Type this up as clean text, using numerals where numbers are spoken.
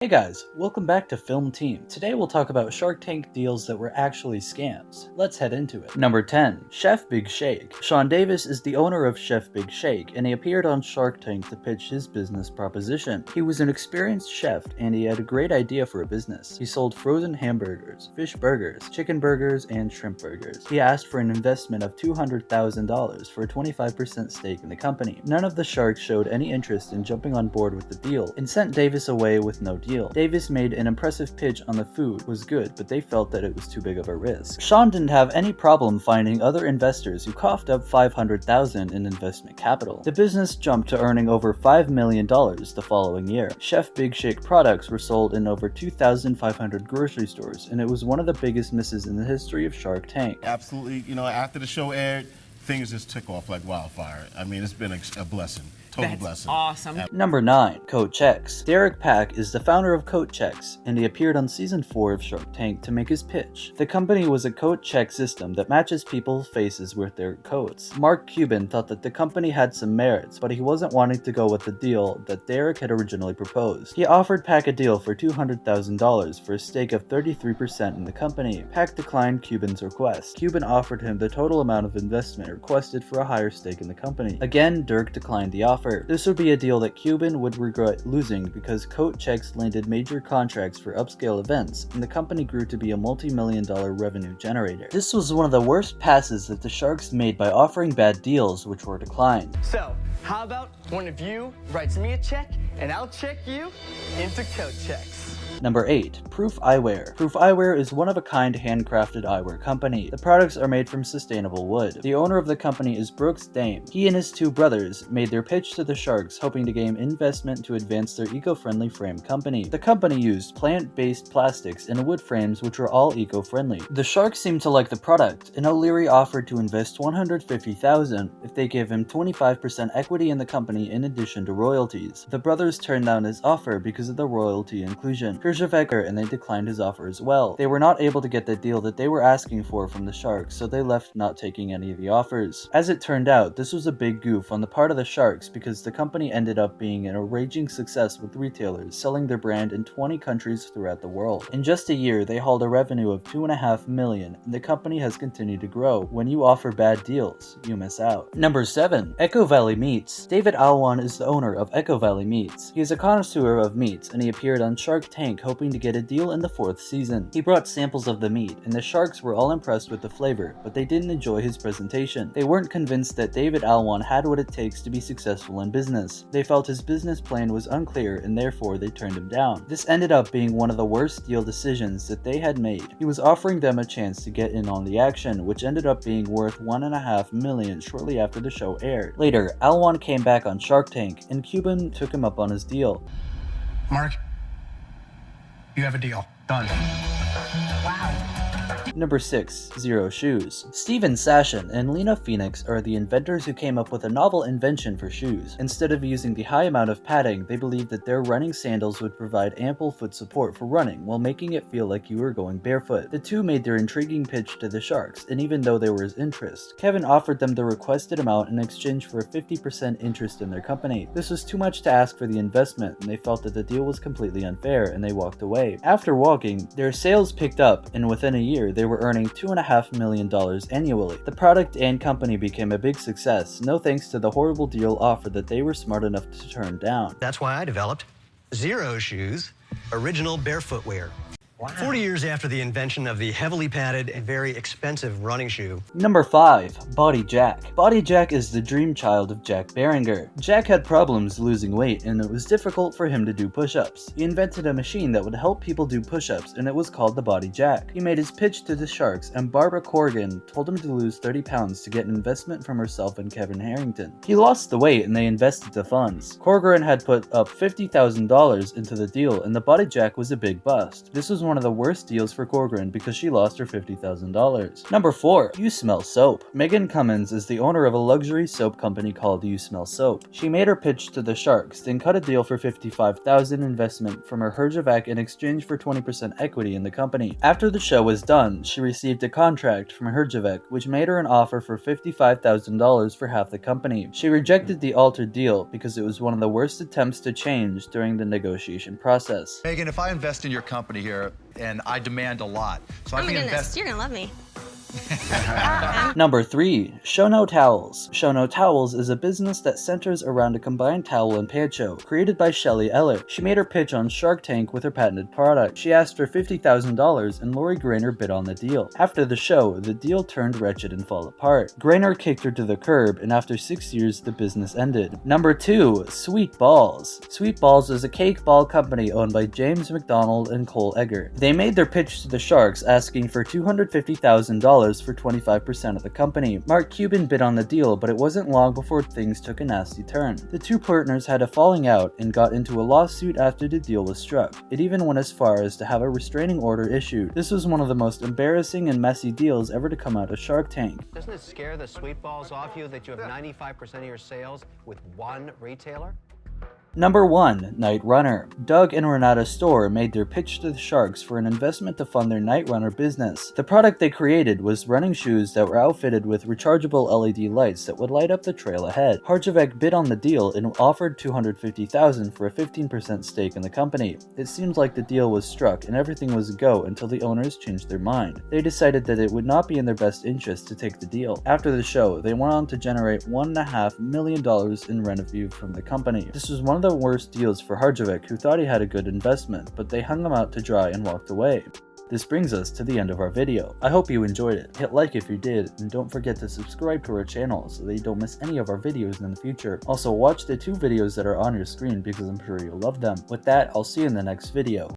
Hey guys, welcome back to Film Team. Today we'll talk about Shark Tank deals that were actually scams. Let's head into it. Number 10. Chef Big Shake. Sean Davis is the owner of Chef Big Shake, and he appeared on Shark Tank to pitch his business proposition. He was an experienced chef, and he had a great idea for a business. He sold frozen hamburgers, fish burgers, chicken burgers, and shrimp burgers. He asked for an investment of $200,000 for a 25% stake in the company. None of the sharks showed any interest in jumping on board with the deal, and sent Davis away with no deal. Davis made an impressive pitch on the food was good, but they felt that it was too big of a risk. Sean didn't have any problem finding other investors who coughed up $500,000 in investment capital. The business jumped to earning over $5 million the following year. Chef Big Shake products were sold in over 2,500 grocery stores, and it was one of the biggest misses in the history of Shark Tank. Absolutely, after the show aired, things just took off like wildfire. I mean, it's been a blessing. Total blessing. Awesome. Number 9. Coat Checks. Derek Pack is the founder of Coat Checks, and he appeared on season 4 of Shark Tank to make his pitch. The company was a coat check system that matches people's faces with their coats. Mark Cuban thought that the company had some merits, but he wasn't wanting to go with the deal that Derek had originally proposed. He offered Pack a deal for $200,000 for a stake of 33% in the company. Pack declined Cuban's request. Cuban offered him the total amount of investment requested for a higher stake in the company. Again, Dirk declined the offer. This would be a deal that Cuban would regret losing because Coat Checks landed major contracts for upscale events, and the company grew to be a multi-million-dollar revenue generator. This was one of the worst passes that the Sharks made by offering bad deals, which were declined. So, how about one of you writes me a check, and I'll check you into Coat Checks. Number 8. Proof Eyewear. Proof Eyewear is one-of-a-kind handcrafted eyewear company. The products are made from sustainable wood. The owner of the company is Brooks Dame. He and his two brothers made their pitch to the Sharks, hoping to gain investment to advance their eco-friendly frame company. The company used plant-based plastics and wood frames which were all eco-friendly. The Sharks seemed to like the product, and O'Leary offered to invest $150,000 if they gave him 25% equity in the company in addition to royalties. The brothers turned down his offer because of the royalty inclusion. And they declined his offer as well. They were not able to get the deal that they were asking for from the Sharks, so they left not taking any of the offers. As it turned out, this was a big goof on the part of the Sharks because the company ended up being an raging success with retailers selling their brand in 20 countries throughout the world. In just a year, they hauled a revenue of $2.5 million, and the company has continued to grow. When you offer bad deals, you miss out. Number 7. Echo Valley Meats. David Alwan is the owner of Echo Valley Meats. He is a connoisseur of meats, and he appeared on Shark Tank hoping to get a deal in the 4th season. He brought samples of the meat, and the Sharks were all impressed with the flavor, but they didn't enjoy his presentation. They weren't convinced that David Alwan had what it takes to be successful in business. They felt his business plan was unclear, and therefore they turned him down. This ended up being one of the worst deal decisions that they had made. He was offering them a chance to get in on the action, which ended up being worth $1.5 million shortly after the show aired. Later, Alwan came back on Shark Tank, and Cuban took him up on his deal. Mark, you have a deal. Done. Wow. Number 6. Zero Shoes. Steven Sashen and Lena Phoenix are the inventors who came up with a novel invention for shoes. Instead of using the high amount of padding, they believed that their running sandals would provide ample foot support for running while making it feel like you were going barefoot. The two made their intriguing pitch to the Sharks, and even though there was interest, Kevin offered them the requested amount in exchange for a 50% interest in their company. This was too much to ask for the investment, and they felt that the deal was completely unfair, and they walked away. After walking, their sales picked up, and within a year, they were earning $2.5 million annually. The product and company became a big success, no thanks to the horrible deal offer that they were smart enough to turn down. That's why I developed Zero Shoes, original barefoot wear. Wow. 40 years after the invention of the heavily padded and very expensive running shoe. Number 5. Body Jack. Body Jack is the dream child of Jack Beringer. Jack had problems losing weight, and it was difficult for him to do push-ups. He invented a machine that would help people do push-ups, and it was called the Body Jack. He made his pitch to the Sharks, and Barbara Corrigan told him to lose 30 pounds to get an investment from herself and Kevin Harrington. He lost the weight, and they invested the funds. Corrigan had put up $50,000 into the deal, and the Body Jack was a big bust. This was one one of the worst deals for Corcoran because she lost her $50,000. Number 4. You Smell Soap. Megan Cummins is the owner of a luxury soap company called You Smell Soap. She made her pitch to the Sharks, then cut a deal for $55,000 investment from her Herjavec in exchange for 20% equity in the company. After the show was done, she received a contract from Herjavec, which made her an offer for $55,000 for half the company. She rejected the altered deal because it was one of the worst attempts to change during the negotiation process. Megan, if I invest in your company here, and I demand a lot, so I Oh my can goodness, invest. you're gonna love me. Number 3. Shono Towels. Shono Towels is a business that centers around a combined towel and pancho, created by Shelley Eller. She made her pitch on Shark Tank with her patented product. She asked for $50,000 and Lori Grainer bid on the deal. After the show, the deal turned wretched and fell apart. Grainer kicked her to the curb, and after 6 years, the business ended. Number 2. Sweet Balls. Sweet Balls is a cake ball company owned by James McDonald and Cole Egger. They made their pitch to the Sharks, asking for $250,000 for 25% of the company. Mark Cuban bid on the deal, but it wasn't long before things took a nasty turn. The two partners had a falling out and got into a lawsuit after the deal was struck. It even went as far as to have a restraining order issued. This was one of the most embarrassing and messy deals ever to come out of Shark Tank. Doesn't it scare the sweet balls off you that you have 95% of your sales with one retailer? Number 1. Night Runner. Doug and Renata Storr made their pitch to the Sharks for an investment to fund their Night Runner business. The product they created was running shoes that were outfitted with rechargeable LED lights that would light up the trail ahead. Herjavec bid on the deal and offered $250,000 for a 15% stake in the company. It seems like the deal was struck and everything was a go until the owners changed their mind. They decided that it would not be in their best interest to take the deal. After the show, they went on to generate $1.5 million in revenue from the company. This was one of the worst deals for Herjavec, who thought he had a good investment, but they hung him out to dry and walked away. This brings us to the end of our video. I hope you enjoyed it. Hit like if you did, and don't forget to subscribe to our channel so that you don't miss any of our videos in the future. Also, watch the 2 videos that are on your screen because I'm sure you'll love them. With that, I'll see you in the next video.